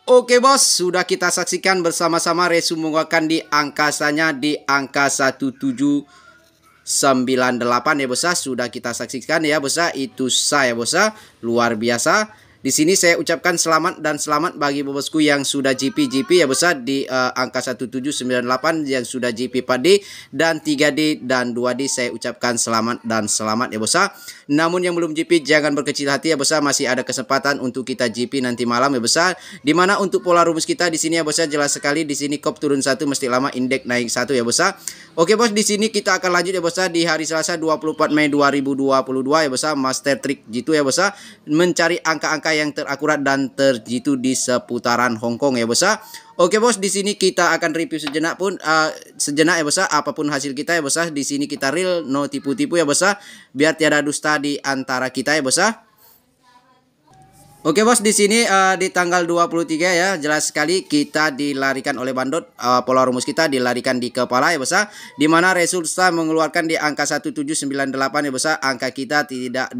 Oke bos, sudah kita saksikan bersama-sama resu menguatkan di angkasanya di angka 1798 ya bos. Sudah kita saksikan ya bos. Itu saya bos, luar biasa. Di sini saya ucapkan selamat dan selamat bagi bosku yang sudah GP ya bos di angka 1798 yang sudah GP 4D dan 3D dan 2D. Saya ucapkan selamat dan selamat ya bos. Namun yang belum GP jangan berkecil hati ya bos, masih ada kesempatan untuk kita GP nanti malam ya bos. Dimana untuk pola rumus kita di sini ya bos, jelas sekali di sini kop turun 1 mesti lama indeks naik 1 ya bos. Oke bos, di sini kita akan lanjut ya bos di hari Selasa 24 Mei 2022 ya bos, master trick gitu ya bos, mencari angka-angka yang terakurat dan terjitu di seputaran Hongkong ya bos. Oke bos, di sini kita akan review sejenak ya bos, apapun hasil kita ya bos. Di sini kita real, no tipu-tipu ya bos, biar tiada dusta di antara kita ya bos. Oke bos, di sini di tanggal 23 ya, jelas sekali kita dilarikan oleh bandot, pola rumus kita dilarikan di kepala ya bos, dimana resulta mengeluarkan di angka 1798 ya bos. Angka kita tidak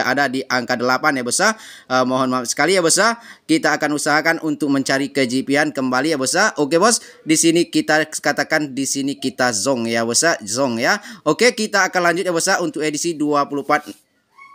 ada di angka 8 ya bos. Mohon maaf sekali ya bos. Kita akan usahakan untuk mencari kejipian kembali ya bos. Oke bos, di sini kita katakan di sini kita zong ya bos, zong ya. Oke, kita akan lanjut ya bos untuk edisi 24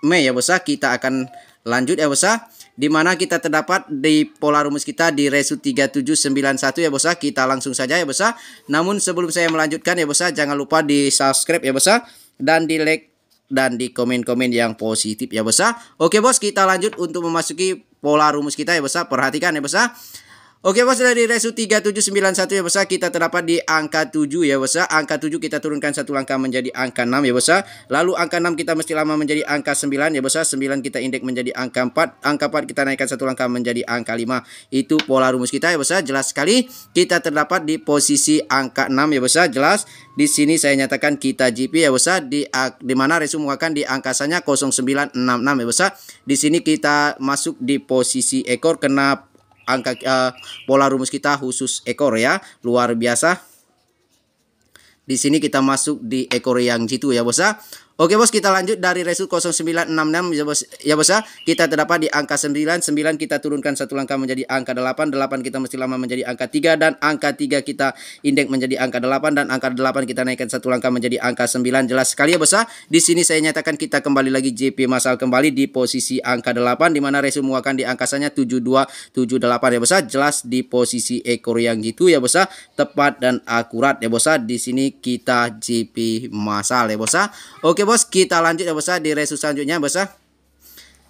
Mei ya bos. Kita akan lanjut ya bos, dimana kita terdapat di pola rumus kita di resu 3791 ya bos. Kita langsung saja ya bos. Namun sebelum saya melanjutkan ya bos, jangan lupa di subscribe ya bos, dan di like dan di komen-komen yang positif ya bos. Oke bos, kita lanjut untuk memasuki pola rumus kita ya bos. Perhatikan ya bos. Oke bos, dari resu 3791 ya bos, kita terdapat di angka 7 ya bos. Angka 7 kita turunkan satu langkah menjadi angka 6 ya bos. Lalu angka 6 kita mesti lama menjadi angka 9 ya bos. 9 kita indeks menjadi angka 4. Angka 4 kita naikkan satu langkah menjadi angka 5. Itu pola rumus kita ya bos. Jelas sekali kita terdapat di posisi angka 6 ya bos. Jelas di sini saya nyatakan kita GP ya bos, di mana resu menguatkan di angkasanya 0966 ya bos. Di sini kita masuk di posisi ekor kena angka pola rumus kita khusus ekor ya, luar biasa. Di sini kita masuk di ekor yang jitu ya bos. Oke bos, kita lanjut dari resu 0966 ya bos. Kita terdapat di angka 9. 9 kita turunkan satu langkah menjadi angka 8. 8 kita mesti lama menjadi angka 3, dan angka 3 kita indeks menjadi angka 8, dan angka 8 kita naikkan satu langkah menjadi angka 9. Jelas sekali ya bos. Di sini saya nyatakan kita kembali lagi JP masal kembali di posisi angka 8, di mana resu menguatkan di angkasanya 7278 ya bos. Jelas di posisi ekor yang gitu ya bos, tepat dan akurat ya bos. Di sini kita JP masal ya bos. Oke bos, kita lanjut ya bos di resu selanjutnya bos.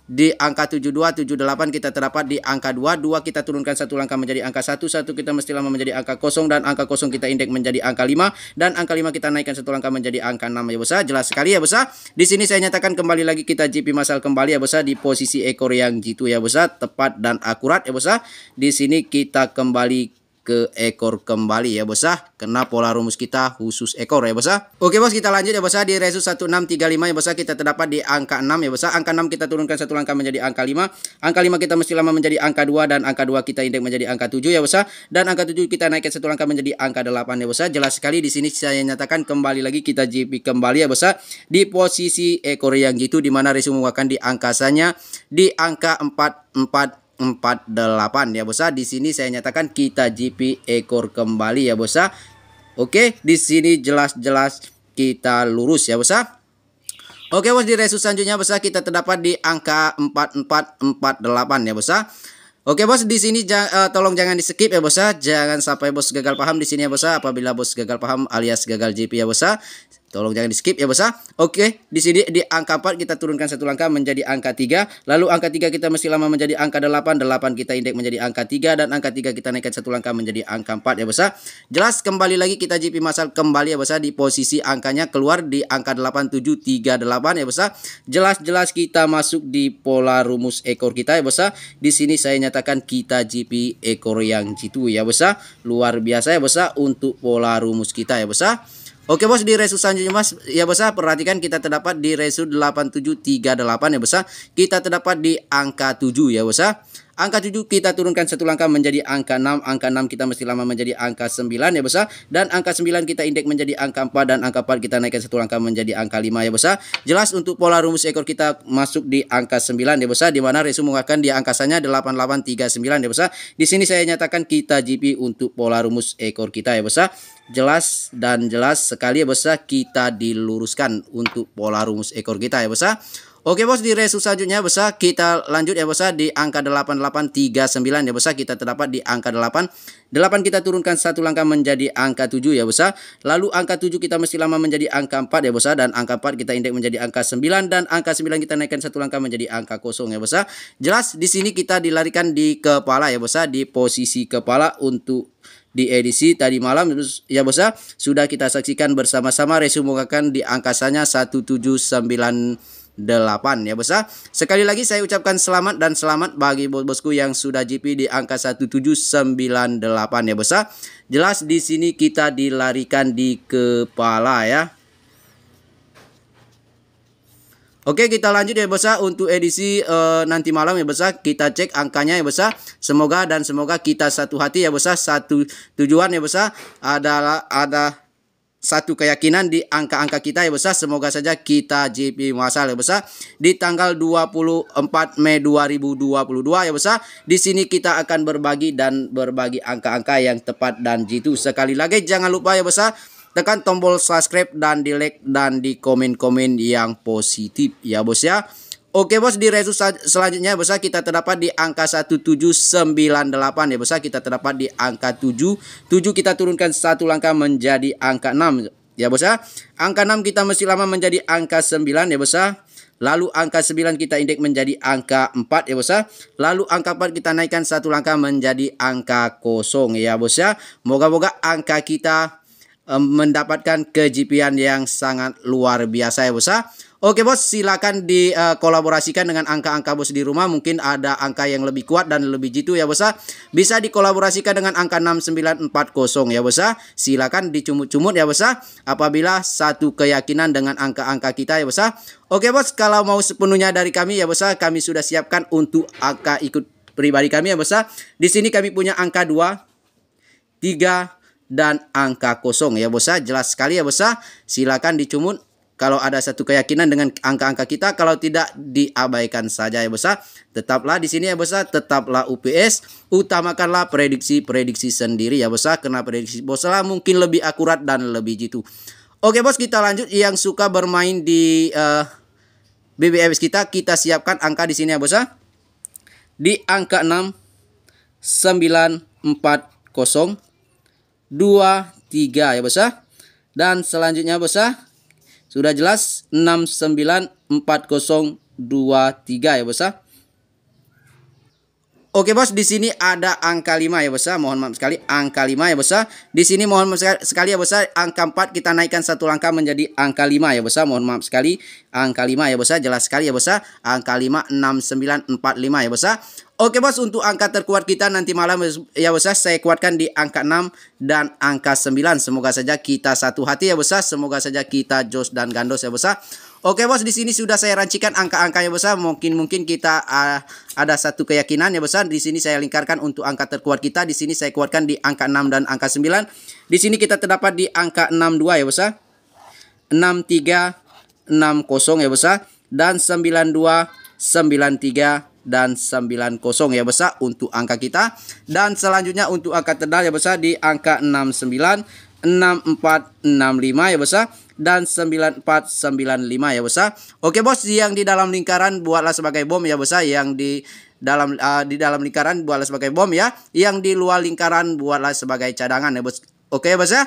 Di angka 7278 kita terdapat di angka 2. 2 kita turunkan satu langkah menjadi angka 1. 1 kita mesti lama menjadi angka 0, dan angka 0 kita indeks menjadi angka 5, dan angka 5 kita naikkan satu langkah menjadi angka 6 ya bos. Jelas sekali ya bos. Di sini saya nyatakan kembali lagi kita JP masal kembali ya bos di posisi ekor yang jitu ya bos, tepat dan akurat ya bos. Di sini kita kembali ke ekor kembali ya bos, kena pola rumus kita khusus ekor ya bos. Oke bos, kita lanjut ya bos di resu 1635 ya bos. Kita terdapat di angka 6 ya bos. Angka 6 kita turunkan satu langkah menjadi angka 5. Angka 5 kita mesti lama menjadi angka 2, dan angka 2 kita indeks menjadi angka 7 ya bos. Dan angka 7 kita naikkan satu langkah menjadi angka 8 ya bos. Jelas sekali di sini saya nyatakan kembali lagi kita JP kembali ya bos di posisi ekor yang gitu, di mana resu menguatkan di angkasanya di angka 4448 ya bos. Di sini saya nyatakan kita GP ekor kembali ya bos. Oke, di sini jelas-jelas kita lurus ya bos. Oke bos, di resu selanjutnya bos kita terdapat di angka 4448 ya bos. Oke bos, di sini tolong jangan di skip ya bos. Jangan sampai bos gagal paham di sini ya bos. Apabila bos gagal paham alias gagal GP ya bos, tolong jangan di skip ya bos. Oke, di sini di angka 4 kita turunkan satu langkah menjadi angka 3. Lalu angka 3 kita mesti lama menjadi angka 8. 8 kita indeks menjadi angka 3, dan angka 3 kita naikkan satu langkah menjadi angka 4 ya bos. Jelas kembali lagi kita JP masal kembali ya bos di posisi angkanya keluar di angka 8738 ya bos. Jelas-jelas kita masuk di pola rumus ekor kita ya bos. Di sini saya nyatakan kita JP ekor yang jitu ya bos. Luar biasa ya bos untuk pola rumus kita ya bos. Oke bos, di resu selanjutnya mas ya bos, perhatikan kita terdapat di resu 8738 ya bos. Kita terdapat di angka 7 ya bos. Angka 7 kita turunkan satu langkah menjadi angka 6. Angka 6 kita mesti lama menjadi angka 9 ya bosnya. Dan angka 9 kita indeks menjadi angka 4 dan angka 4 kita naikkan satu langkah menjadi angka 5 ya bosnya. Jelas untuk pola rumus ekor kita masuk di angka 9 ya bosnya, di mana Resu menguatkan di angkasanya 8839 ya bosnya. Di sini saya nyatakan kita GP untuk pola rumus ekor kita ya bosnya. Jelas dan jelas sekali ya bosnya, kita diluruskan untuk pola rumus ekor kita ya bosnya. Oke bos, di resu selanjutnya bosnya kita lanjut ya bosnya di angka 8839 ya bosnya. Kita terdapat di angka 8. 8 kita turunkan satu langkah menjadi angka 7 ya bosnya. Lalu angka 7 kita mesti lama menjadi angka 4 ya bosnya, dan angka 4 kita indeks menjadi angka 9 dan angka 9 kita naikkan satu langkah menjadi angka 0 ya bosnya. Jelas di sini kita dilarikan di kepala ya bosnya, di posisi kepala untuk di edisi tadi malam ya bosnya. Sudah kita saksikan bersama-sama Resu menguatkan di angkasanya 1798 ya bosnya. Sekali lagi saya ucapkan selamat dan selamat bagi bos-bosku yang sudah GP di angka 1798 ya bosnya. Jelas di sini kita dilarikan di kepala ya. Oke, kita lanjut ya bosnya untuk edisi nanti malam ya bosnya. Kita cek angkanya ya bosnya. Semoga kita satu hati ya bosnya, satu tujuan ya bosnya. Ada satu keyakinan di angka-angka kita ya bosnya. Semoga saja kita GP masal ya bosnya di tanggal 24 Mei 2022 ya bosnya. Di sini kita akan berbagi angka-angka yang tepat dan jitu. Sekali lagi jangan lupa ya bosnya, tekan tombol subscribe dan di like dan di komen-komen yang positif ya bos ya. Oke bos, di resu selanjutnya bos, kita terdapat di angka 1798 ya bos. Kita terdapat di angka 7. 7 kita turunkan satu langkah menjadi angka 6 ya bos ya. Angka 6 kita mesti lama menjadi angka 9 ya bos. Lalu angka 9 kita indeks menjadi angka 4 ya bos. Lalu angka 4 kita naikkan satu langkah menjadi angka 0 ya bos ya. Moga-moga angka kita mendapatkan kejipian yang sangat luar biasa ya bos. Oke bos, silakan dikolaborasikan dengan angka-angka bos di rumah. Mungkin ada angka yang lebih kuat dan lebih jitu ya bos. Bisa dikolaborasikan dengan angka 6940 ya bos. Silakan dicumut-cumut ya bos, apabila satu keyakinan dengan angka-angka kita ya bos. Oke bos, kalau mau sepenuhnya dari kami ya bos, kami sudah siapkan untuk angka ikut pribadi kami ya bos. Di sini kami punya angka 2, 3 dan angka 0 ya bos. Jelas sekali ya bos. Silakan dicumut kalau ada satu keyakinan dengan angka-angka kita, kalau tidak diabaikan saja ya bos. Tetaplah di sini ya bos, tetaplah UPS, utamakanlah prediksi sendiri ya bos, karena prediksi bos lah mungkin lebih akurat dan lebih jitu. Oke bos, kita lanjut. Yang suka bermain di BBFS kita siapkan angka di sini ya bos. Di angka 6 940 23 ya bos. Dan selanjutnya bos, sudah jelas 694023 ya bos. Oke bos, di sini ada angka 5 ya bos. Mohon maaf sekali, angka 5 ya bos. Di sini mohon maaf sekali ya bos, angka 4 kita naikkan satu langkah menjadi angka 5 ya bos. Mohon maaf sekali, angka 5 ya bos. Jelas sekali ya bos, angka 5 6945 ya bos. Oke bos, untuk angka terkuat kita nanti malam ya bos, saya kuatkan di angka 6 dan angka 9. Semoga saja kita satu hati ya bos. Semoga saja kita jos dan gandos ya bos. Oke bos, di sini sudah saya rancikan angka-angkanya bos. Mungkin kita ada satu keyakinan ya bos. Di sini saya lingkarkan untuk angka terkuat kita. Di sini saya kuatkan di angka 6 dan angka 9. Di sini kita terdapat di angka 62 ya bos. 6360 ya bos. Dan 92 93 dan 90 ya bos untuk angka kita. Dan selanjutnya untuk angka terdal ya bos, di angka 69 6465 ya bos, dan 9495 ya bos. Oke bos, yang di dalam lingkaran buatlah sebagai bom ya bos. Yang di dalam lingkaran buatlah sebagai bom ya. Yang di luar lingkaran buatlah sebagai cadangan ya bos. Oke bos ya.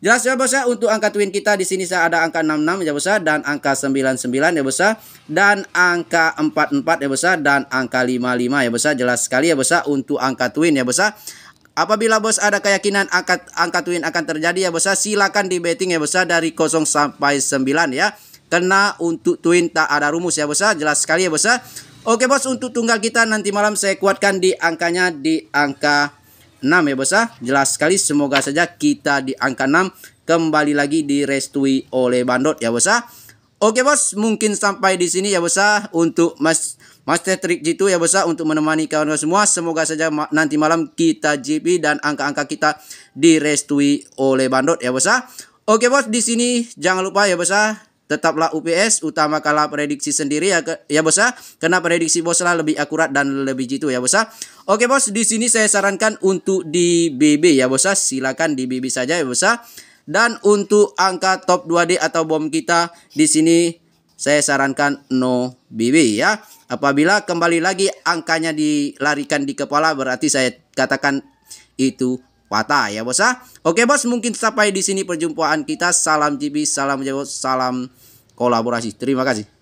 Jelas ya bos ya, untuk angka twin kita di sini saya ada angka 66 ya bos, dan angka 99 ya bos, dan angka 44 ya bos, dan angka 55 ya bos. Jelas sekali ya bos untuk angka twin ya bos. Apabila bos ada keyakinan angka twin akan terjadi ya bos, silakan di betting ya bos dari 0 sampai 9 ya. Karena untuk twin tak ada rumus ya bos. Jelas sekali ya bos. Oke bos, untuk tunggal kita nanti malam saya kuatkan di angkanya di angka 6 ya bos. Jelas sekali, semoga saja kita di angka 6 kembali lagi direstui oleh Bandot ya bos. Oke bos, mungkin sampai di sini ya bos untuk Master Trick Jitu ya bos untuk menemani kawan-kawan semua. Semoga saja nanti malam kita GP dan angka-angka kita direstui oleh Bandot ya bos. Oke bos, di sini jangan lupa ya bos, tetaplah UPS, utamakanlah prediksi sendiri ya bos, karena prediksi bos lah lebih akurat dan lebih jitu ya bos. Oke bos, di sini saya sarankan untuk di BB ya bos, silakan di BB saja ya bos. Dan untuk angka top 2D atau bom kita di sini saya sarankan no BB ya. Apabila kembali lagi angkanya dilarikan di kepala, berarti saya katakan itu patah ya bos. Oke bos, mungkin sampai di sini perjumpaan kita. Salam GB, salam Jawa, salam kolaborasi. Terima kasih.